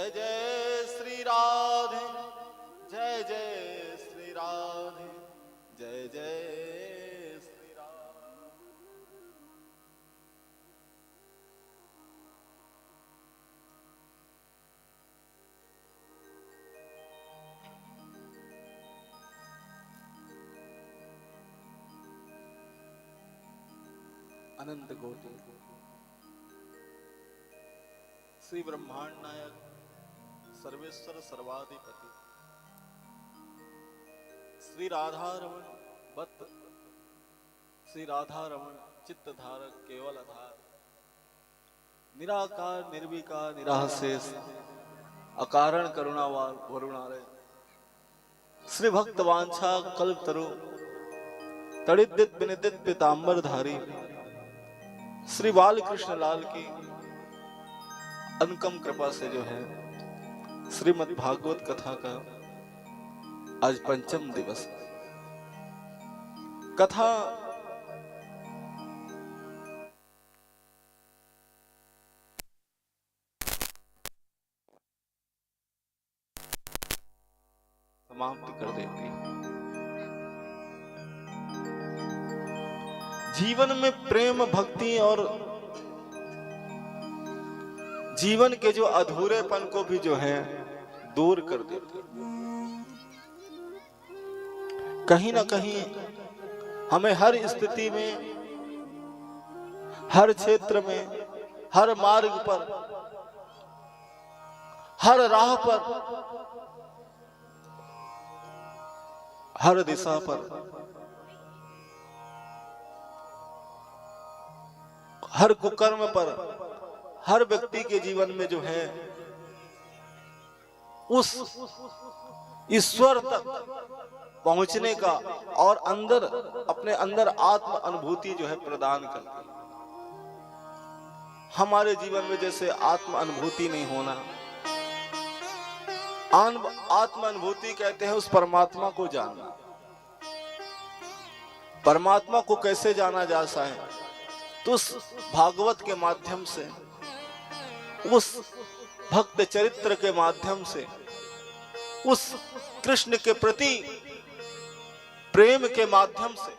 जय जय श्री राधे, जय जय श्री राधे, जय जय श्री राधे। अनंत कोटि श्री ब्रह्मांड नायक सर्वेश्वर सर्वाधिपति श्री राधा रमण बत श्री राधा रमण चित्त धारक केवल आधार निराकार निर्विकार निराशेष अकारण करुणावान वरुणालय श्री भक्त वांछा कल्प तरु तड़िदित विनिदित पीतांबर धारी श्री बाल कृष्ण लाल की अनुकम कृपा से जो है श्रीमद् भागवत कथा का आज पंचम दिवस कथा समाप्त कर देंगे। जीवन में प्रेम भक्ति और जीवन के जो अधूरेपन को भी जो है दूर कर देते। कहीं ना कहीं हमें हर स्थिति में, हर क्षेत्र में, हर मार्ग पर, हर राह पर, हर दिशा पर, हर कुकर्म पर, हर व्यक्ति के जीवन में जो है उस ईश्वर तक पहुंचने का और अंदर अपने अंदर आत्म अनुभूति जो है प्रदान करती है। हमारे जीवन में जैसे आत्म अनुभूति नहीं होना, आत्म अनुभूति कहते हैं उस परमात्मा को जानना। परमात्मा को कैसे जाना जा सकता है? तो उस भागवत के माध्यम से, उस भक्त चरित्र के माध्यम से, उस कृष्ण के प्रति प्रेम के माध्यम से,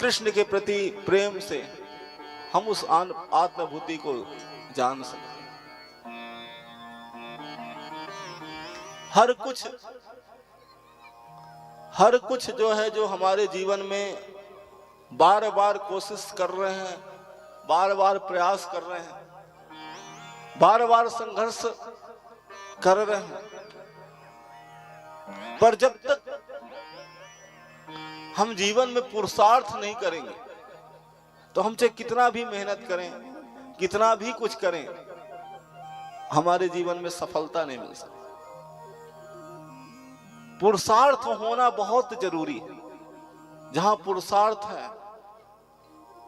कृष्ण के प्रति प्रेम से हम उस आत्मभूति को जान सकते हैं। हर कुछ जो है, जो हमारे जीवन में बार बार कोशिश कर रहे हैं, बार बार प्रयास कर रहे हैं, बार बार संघर्ष कर रहे हैं, पर जब तक हम जीवन में पुरुषार्थ नहीं करेंगे तो हम चाहे कितना भी मेहनत करें, कितना भी कुछ करें, हमारे जीवन में सफलता नहीं मिल सकती। पुरुषार्थ होना बहुत जरूरी है। जहां पुरुषार्थ है,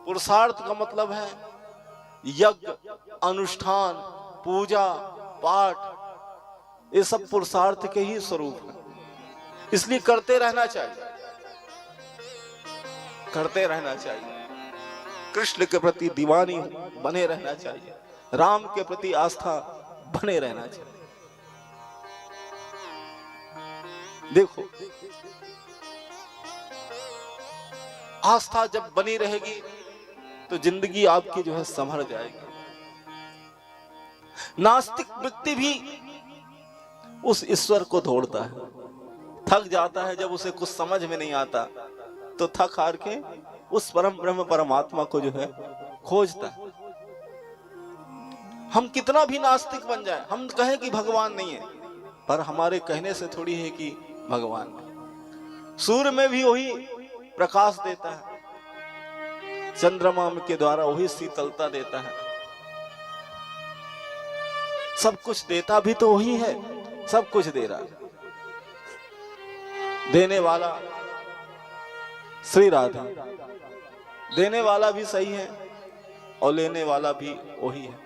पुरुषार्थ का मतलब है यज्ञ, अनुष्ठान, पूजा, पाठ, ये सब पुरुषार्थ के ही स्वरूप है। इसलिए करते रहना चाहिए, करते रहना चाहिए। कृष्ण के प्रति दीवानी बने रहना चाहिए, राम के प्रति आस्था बने रहना चाहिए। देखो, आस्था जब बनी रहेगी तो जिंदगी आपकी जो है संभल जाएगी। नास्तिक व्यक्ति भी उस ईश्वर को ढूंढता है, थक जाता है जब उसे कुछ समझ में नहीं आता तो थक हार के उस परम ब्रह्म परमात्मा को जो है खोजता है। हम कितना भी नास्तिक बन जाए, हम कहें कि भगवान नहीं है, पर हमारे कहने से थोड़ी है कि भगवान है। सूर्य में भी वही प्रकाश देता है, चंद्रमा के द्वारा वही शीतलता देता है, सब कुछ देता भी तो वही है, सब कुछ दे रहा है। देने वाला श्री राधा, देने वाला भी सही है और लेने वाला भी वही है।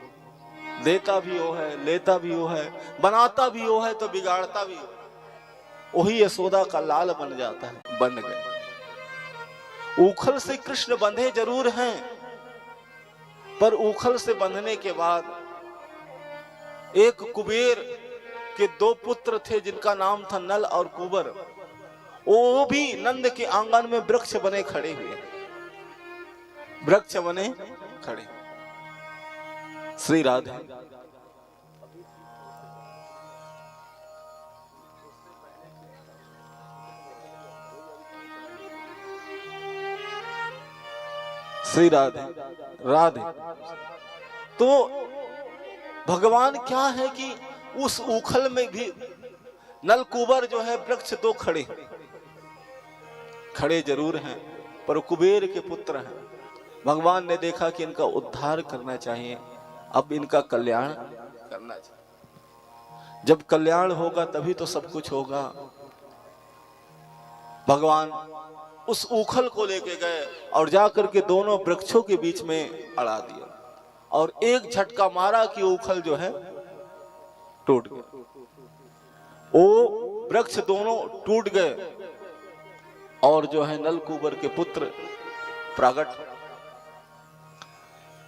देता भी वो है, लेता भी वो है, बनाता भी वो है तो बिगाड़ता भी वो। वही यशोदा का लाल बन जाता है, बन गए। उखल से कृष्ण बंधे जरूर हैं, पर उखल से बंधने के बाद एक कुबेर के दो पुत्र थे जिनका नाम था नल और कुबर। वो भी नंद के आंगन में वृक्ष बने खड़े हुए, वृक्ष बने खड़े। श्री राधे। श्री राधे राधे। तो भगवान क्या है कि उस उखल में भी नल कुबर जो है वृक्ष दो खड़े जरूर हैं, पर कुबेर के पुत्र हैं। भगवान ने देखा कि इनका उद्धार करना चाहिए, अब इनका कल्याण करना चाहिए। जब कल्याण होगा तभी तो सब कुछ होगा। भगवान उस उखल को लेके गए और जाकर के दोनों वृक्षों के बीच में अड़ा दिया और एक झटका मारा कि उखल जो है टूट गया। वो वृक्ष दोनों टूट गए और जो है नलकूबर के पुत्र प्रकट।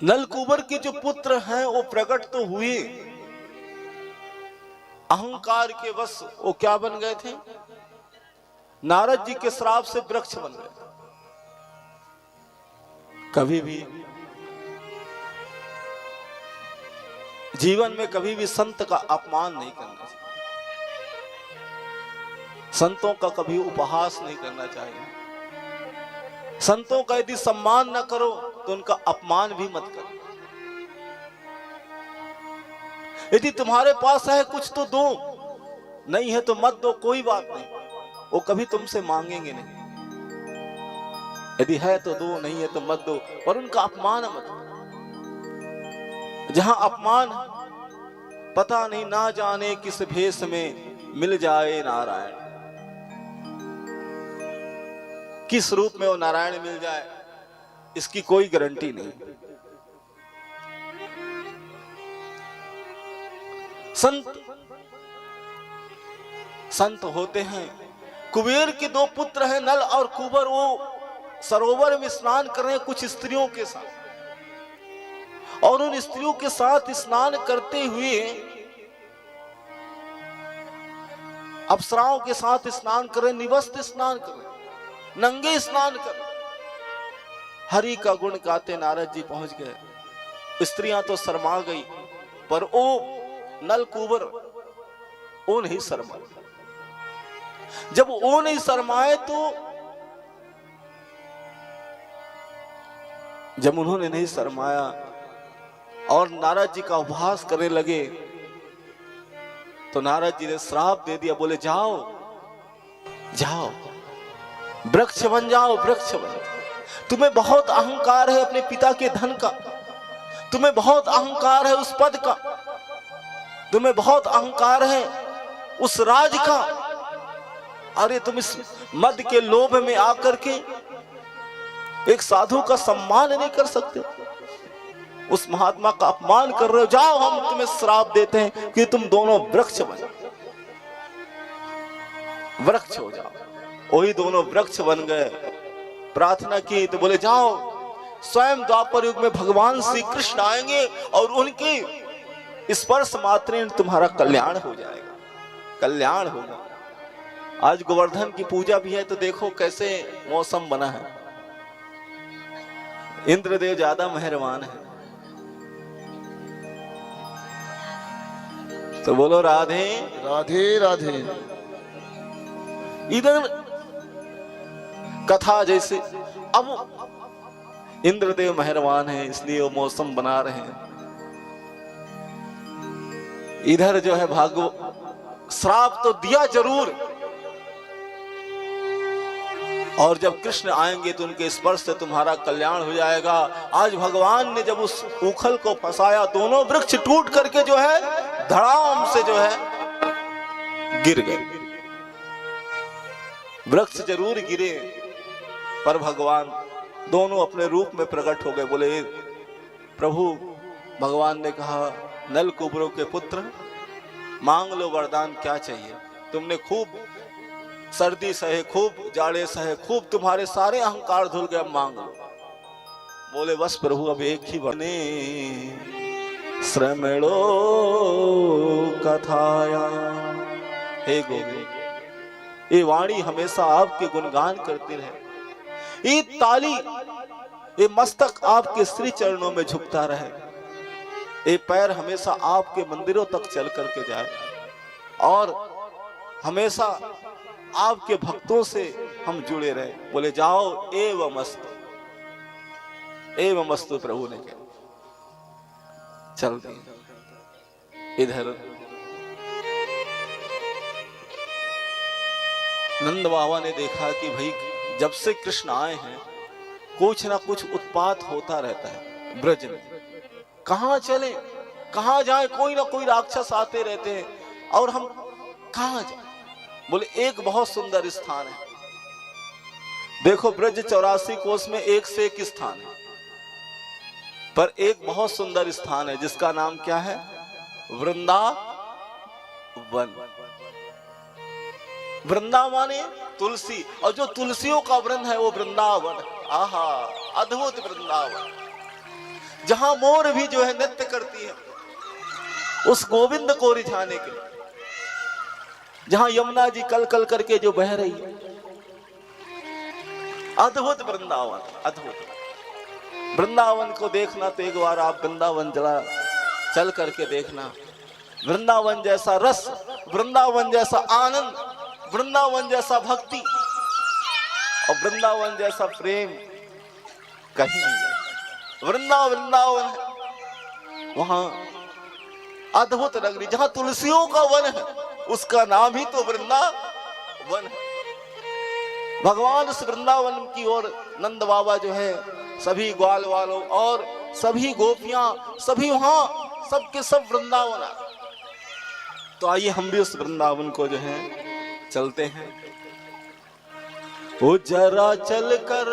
नलकूबर के जो पुत्र हैं वो प्रकट तो हुए, अहंकार के वश वो क्या बन गए थे? नारद जी के श्राप से वृक्ष बन गए। कभी भी जीवन में कभी भी संत का अपमान नहीं करना चाहिए, संतों का कभी उपहास नहीं करना चाहिए। संतों का यदि सम्मान न करो तो उनका अपमान भी मत करो। यदि तुम्हारे पास है कुछ तो दो, नहीं है तो मत दो, कोई बात नहीं, वो कभी तुमसे मांगेंगे नहीं। यदि है तो दो, नहीं है तो मत दो, पर उनका अपमान मत करो। जहां अपमान पता नहीं ना जाने किस भेष में मिल जाए नारायण, किस रूप में वो नारायण मिल जाए इसकी कोई गारंटी नहीं। संत होते हैं। कुबेर के दो पुत्र हैं नल और कुबर, वो सरोवर में स्नान कर रहे हैं कुछ स्त्रियों के साथ, और उन स्त्रियों के साथ स्नान करते हुए अप्सराओं के साथ स्नान कर रहे, निवस्त्र स्नान कर रहे, नंगे स्नान कर रहे। हरि का गुण गाते नारद जी पहुंच गए। स्त्रियां तो शर्मा गई, पर ओ नल कुबर वो नहीं शर्माए। जब वो नहीं शर्माए तो जब उन्होंने नहीं शर्माया और नारद जी का उपहास करने लगे तो नारद जी ने श्राप दे दिया। बोले जाओ जाओ, वृक्ष बन जाओ, वृक्ष बन जाओ। तुम्हें बहुत अहंकार है अपने पिता के धन का, तुम्हें बहुत अहंकार है उस पद का, तुम्हें बहुत अहंकार है उस राज का। अरे तुम इस मद के लोभ में आकर के एक साधु का सम्मान नहीं कर सकते, उस महात्मा का अपमान कर रहे हो। जाओ, हम तुम्हें श्राप देते हैं कि तुम दोनों वृक्ष बन जाओ, वृक्ष हो जाओ। वही दोनों वृक्ष बन गए। प्रार्थना की तो बोले जाओ, स्वयं द्वापर युग में भगवान श्री कृष्ण आएंगे और उनके स्पर्श मात्र तुम्हारा कल्याण हो जाएगा, कल्याण होगा। आज गोवर्धन की पूजा भी है तो देखो कैसे मौसम बना है। इंद्रदेव ज्यादा मेहरबान है। तो बोलो राधे राधे राधे। इधर कथा जैसे अब इंद्रदेव मेहरबान है इसलिए वो मौसम बना रहे हैं। इधर जो है भागव श्राप तो दिया जरूर, और जब कृष्ण आएंगे तो उनके स्पर्श से तुम्हारा कल्याण हो जाएगा। आज भगवान ने जब उस उखल को फंसाया, दोनों वृक्ष टूट करके जो है धड़ाम से जो है गिर गए। वृक्ष जरूर गिरे पर भगवान दोनों अपने रूप में प्रकट हो गए। बोले प्रभु, भगवान ने कहा नल कुबरों के पुत्र मांग लो वरदान, क्या चाहिए? तुमने खूब सर्दी सहे, खूब जाड़े सहे, खूब तुम्हारे सारे अहंकार धुल गए, मांग लो। बोले बस प्रभु अब एक ही बने श्रमणो कथाया। हे गोविंद, ये वाणी हमेशा आपके गुणगान करती रहे, ये ताली, ये मस्तक आपके श्री चरणों में झुकता रहे, ये पैर हमेशा आपके मंदिरों तक चल करके जाए और हमेशा आपके भक्तों से हम जुड़े रहे। बोले जाओ एवं मस्तु प्रभु ने कहा। चल दिए इधर नंद बाबा ने देखा कि भाई जब से कृष्ण आए हैं कुछ ना कुछ उत्पात होता रहता है ब्रज में, कहां चले कहां जाए, कोई ना कोई राक्षस आते रहते हैं और हम कहां जाए। बोले एक बहुत सुंदर स्थान है, देखो ब्रज 84 कोस में एक से एक स्थान है, पर एक बहुत सुंदर स्थान है जिसका नाम क्या है? वृंदावन। वृंदावन है तुलसी, और जो तुलसियों का वृंद है वो वृंदावन। आहा, अद्भुत वृंदावन, जहां मोर भी जो है नृत्य करती है उस गोविंद को रिझाने के लिए, जहां यमुना जी कल कल करके जो बह रही है। अद्भुत वृंदावन, अद्भुत वृंदावन को देखना तो एक बार आप वृंदावन जरा चल करके देखना। वृंदावन जैसा रस, वृंदावन जैसा आनंद, वृंदावन जैसा भक्ति और वृंदावन जैसा प्रेम कहीं नहीं। वृंदावन है वहां अद्भुत नगरी, जहां तुलसियों का वन है, उसका नाम ही तो वृंदावन है। भगवान उस वृंदावन की ओर नंद बाबा जो है सभी ग्वाल वालों और सभी गोपियां सभी वहां सबके सब वृंदावन। तो आइए हम भी उस वृंदावन को जो है चलते हैं। ओ जरा चल कर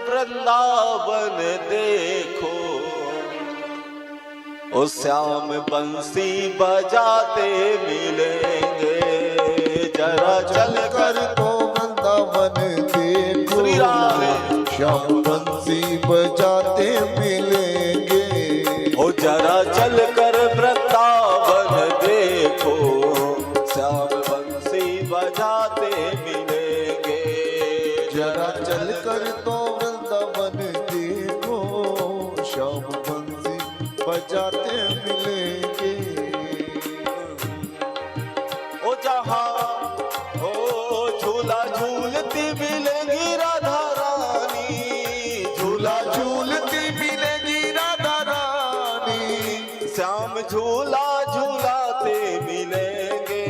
वृंदावन देखो, ओ श्याम बंसी बजाते मिलेंगे। जरा चल कर तो वृंदावन देखो, श्याम बंसी बजाते मिलेंगे। ओ जरा चल कर वृंदावन देखो, श्याम बंसी बजाते मिलेंगे। जरा चल कर तो वृंदावन देखो, श्याम बंसी बजाते मिलेंगे। ओ जहां ओ झूला झूलती मिलेगी राधा रानी, झूला झूलती मिलेगी राधा रानी। श्याम झूला झूलाते मिलेंगे,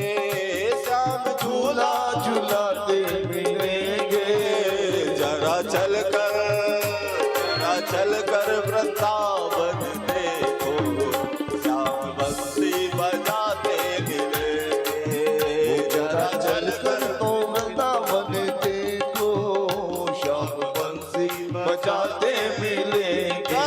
श्याम झूला झूलाते मिलेंगे। जरा चल कर वृंदावन देखो, श्याम बंसी बजाते मिलेंगे। जरा चल कर तो वृंदावन देखो, श्याम बंसी बजाते मिलेंगे।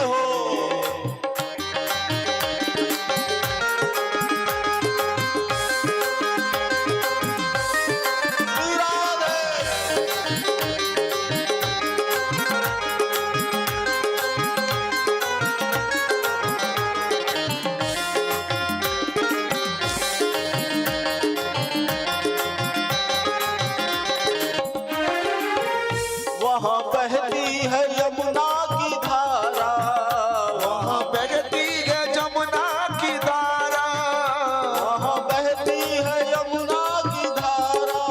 वहाँ बहती है यमुना की धारा, वहाँ बहती है जमुना की धारा। वहाँ बहती है यमुना की धारा,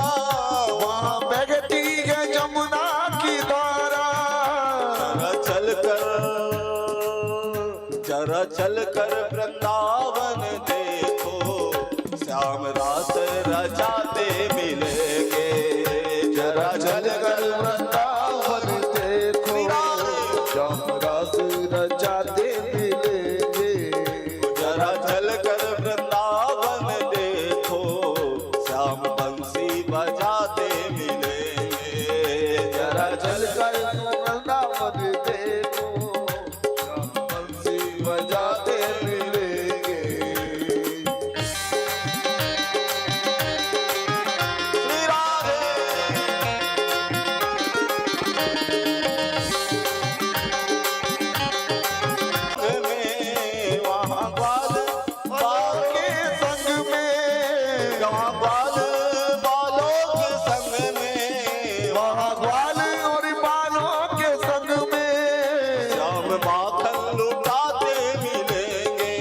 वहाँ बहती है जमुना की धारा। जरा चल कर वृंदावन देखो, श्याम रास रचाते मिलेंगे। जरा चल कर वृंदावन देखो, श्याम रास रचाते मिलेंगे। जरा चल कर वृंदावन देखो, श्याम बंसी बजाते मिलेंगे। जरा चल कर वृंदावन देखो, श्याम बंसी बजाते मिलेंगे। श्री राधे श्याम माखन लुटाते मिलेंगे,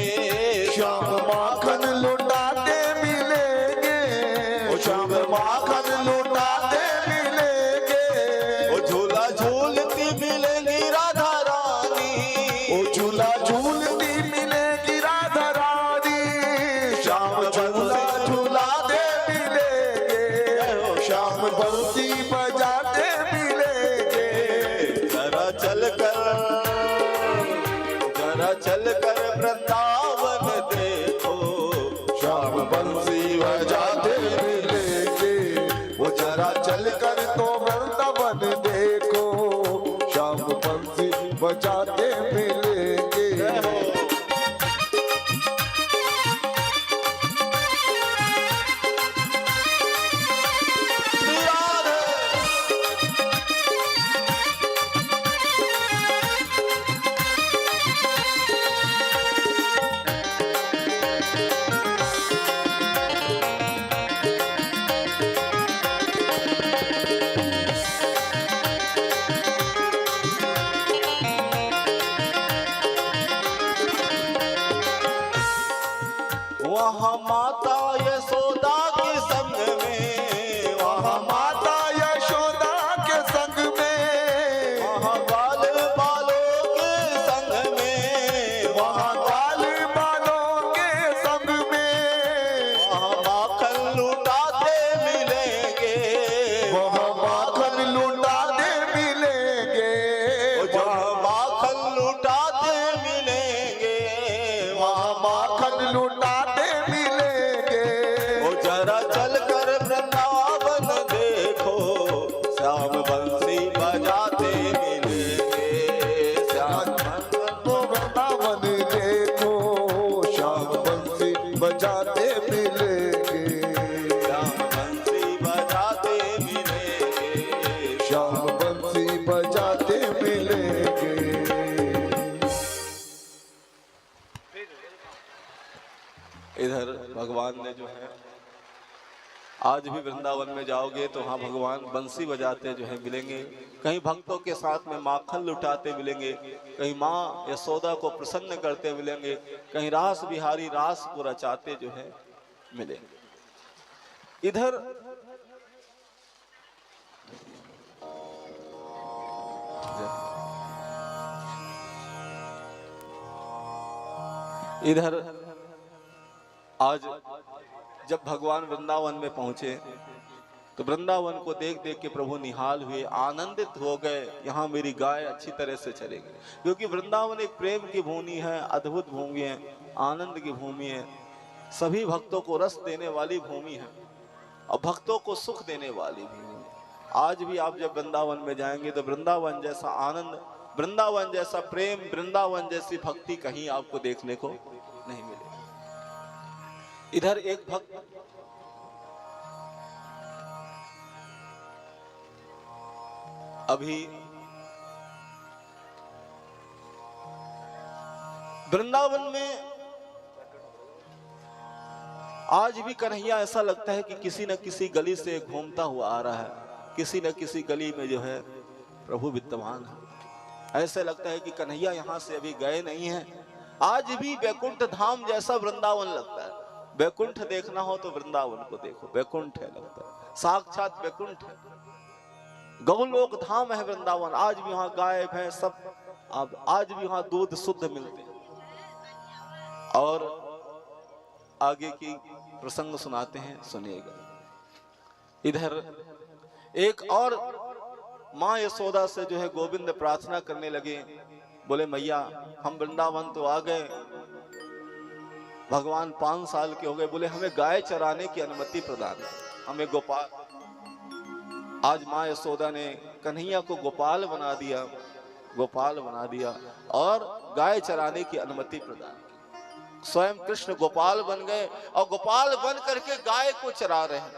श्याम माखन लुटाते मिलेंगे, ओ श्याम माखन लुटाते मिलेंगे, ओ झूला झूलती मिलेंगी राधा रानी, ओ झूला झूलती मिलेगी राधा रानी, श्याम झूला झूलाते मिलेंगे, श्याम बंसी बजाते मिलेंगे। जरा चल कर वृंदावन देखो, श्याम बंसी बजाते मिलेंगे, वो जरा चल कर तो वृंदावन देखो, श्याम बंसी बजाते मिलेंगे। वहाँ माता यशोदा के संग में, वहाँ माता यशोदा के संग में, वहाँ बाल बालों के संग में, वहाँ बाल बालों के संग में, वहाँ माखन लुटाते मिलेंगे, वहाँ माखन लुटाते मिलेंगे, जहाँ माखन लुटाते मिलेंगे, वहाँ माखन लुटाते मिलेंगे। ओ जरा चल कर वृंदावन देखो, श्याम बंसी बजाते मिलेंगे, श्याम तो वृंदावन देखो, श्याम बंसी बजाते मिलेंगे, श्याम बंसी बजाते मिलेंगे, श्याम बंसी बजाते मिलेंगे। इधर भगवान ने जो है, आज भी वृंदावन में जाओगे तो वहाँ भगवान बंसी बजाते जो है मिलेंगे, कहीं भक्तों के साथ में माखन लुटाते मिलेंगे, कहीं माँ यशोदा को प्रसन्न करते मिलेंगे, कहीं रास बिहारी रास को रचाते जो है मिलेंगे। इधर आज जब भगवान वृंदावन में पहुंचे तो वृंदावन को देख देख के प्रभु निहाल हुए, आनंदित हो गए, यहाँ मेरी गाय अच्छी तरह से चलेगी, क्योंकि वृंदावन एक प्रेम की भूमि है, अद्भुत भूमि है, आनंद की भूमि है, सभी भक्तों को रस देने वाली भूमि है और भक्तों को सुख देने वाली भूमि है। आज भी आप जब वृंदावन में जाएंगे तो वृंदावन जैसा आनंद, वृंदावन जैसा प्रेम, वृंदावन जैसी भक्ति कहीं आपको देखने को नहीं मिलेगी। इधर एक भक्त अभी वृंदावन में आज भी कन्हैया ऐसा लगता है कि किसी न किसी गली से घूमता हुआ आ रहा है, किसी न किसी गली में जो है प्रभु विद्यमान है। ऐसे लगता है कि कन्हैया यहाँ से अभी गए नहीं हैं। आज भी वैकुंठ धाम जैसा वृंदावन लगता है। वैकुंठ देखना हो तो वृंदावन को देखो, वैकुंठ है, लगता है साक्षात वैकुंठ है, गौलोक धाम है वृंदावन। आज भी वहां गाय भैंस सब, आज भी वहां दूध शुद्ध मिलते हैं। और आगे की प्रसंग सुनाते हैं, सुनिएगा। इधर एक और माँ यशोदा से जो है गोविंद प्रार्थना करने लगे, बोले मैया हम वृंदावन तो आ गए, भगवान 5 साल के हो गए, बोले हमें गाय चराने की अनुमति प्रदान कर, हमें गोपाल। आज माँ यशोदा ने कन्हैया को गोपाल बना दिया, गोपाल बना दिया और गाय चराने की अनुमति प्रदान की। स्वयं कृष्ण गोपाल बन गए और गोपाल बन करके गाय को चरा रहे हैं,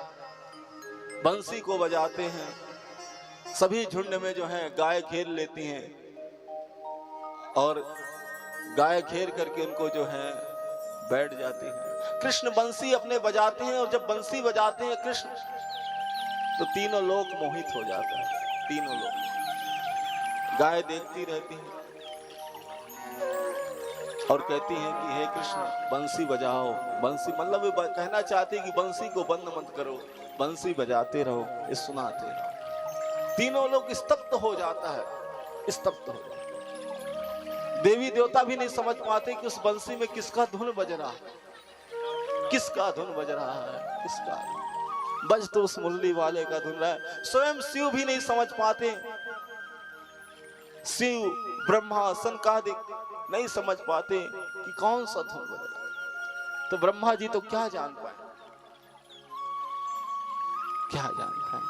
बंसी को बजाते हैं, सभी झुंड में जो है गाय घेर लेती हैं और गाय घेर करके उनको जो है बैठ जाती हैं। कृष्ण बंसी अपने बजाते हैं और जब बंसी बजाते हैं कृष्ण तो तीनों लोग मोहित हो जाते हैं, तीनों लोग। गाय देखती रहती है और कहती हैं कि हे कृष्ण बंसी बजाओ। बंसी मतलब वे कहना चाहती है कि बंसी को बंद मत करो, बंसी बजाते रहो, ये सुनाते रहो। तीनों लोग स्तब्ध हो जाता है, स्तब्ध हो जाता है। देवी देवता भी नहीं समझ पाते कि उस बंसी में किसका धुन बज रहा है, किसका धुन बज रहा है, किसका बज तो उस मुरली वाले का धुन रहा है। स्वयं शिव भी नहीं समझ पाते, शिव ब्रह्मा सनकादिक नहीं समझ पाते कि कौन सा धुन बज रहा है। तो ब्रह्मा जी तो क्या जान पाए, क्या जान पाए।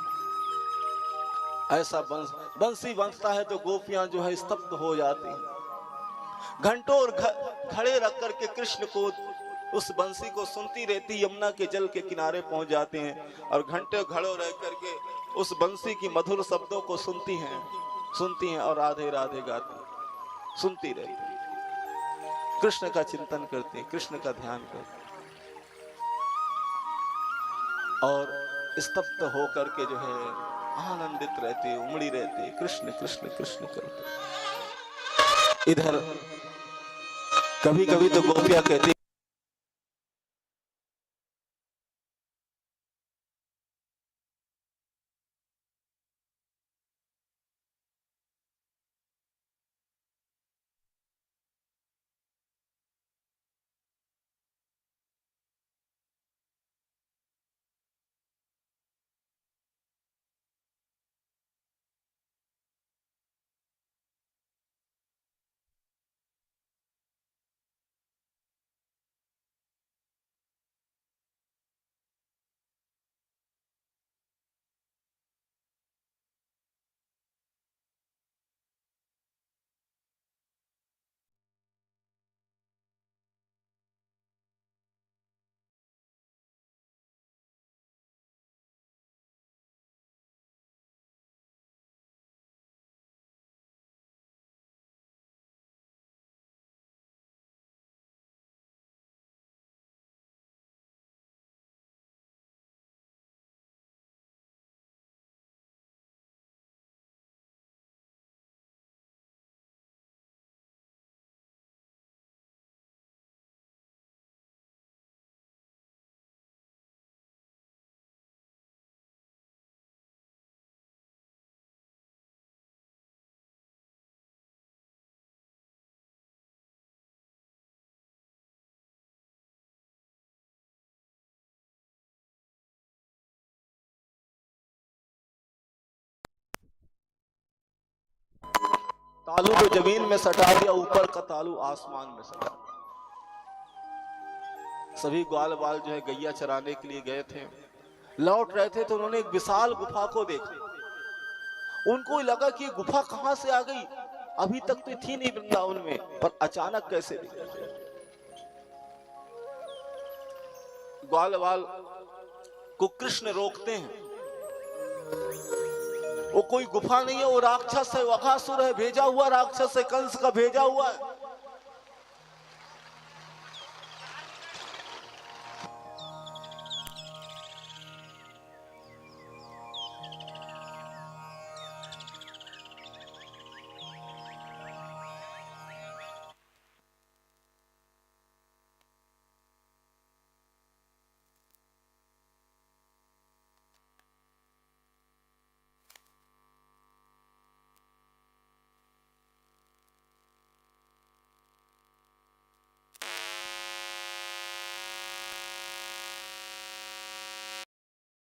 ऐसा बंसी बंसता है तो गोपियां जो है स्तब्ध हो जाती हैं। घंटों और खड़े रख करके कृष्ण को उस बंसी को सुनती रहती। यमुना के जल के किनारे पहुंच जाते हैं और घंटे खड़े रह करके उस बंसी की मधुर शब्दों को सुनती हैं और राधे राधे गाती, सुनती रहती, कृष्ण का चिंतन करते, कृष्ण का ध्यान करते और स्तब्ध होकर के जो है आनंदित रहते, उमड़ी रहते, कृष्ण कृष्ण कृष्ण करते। इधर कभी कभी तो गोपियां कहती तालू तो जमीन में सटा दिया, ऊपर का तालू आसमान में सटा दिया। सभी ग्वाल बाल जो है गैया चराने के लिए गए थे, लौट रहे थे तो उन्होंने एक विशाल गुफा को देखा। उनको लगा कि गुफा कहां से आ गई, अभी तक तो थी नहीं वृंदावन में, पर अचानक कैसे दिखी। ग्वाल बाल को कृष्ण रोकते हैं, वो कोई गुफा नहीं है, वो राक्षस है, वकासुर है, भेजा हुआ राक्षस है, कंस का भेजा हुआ है।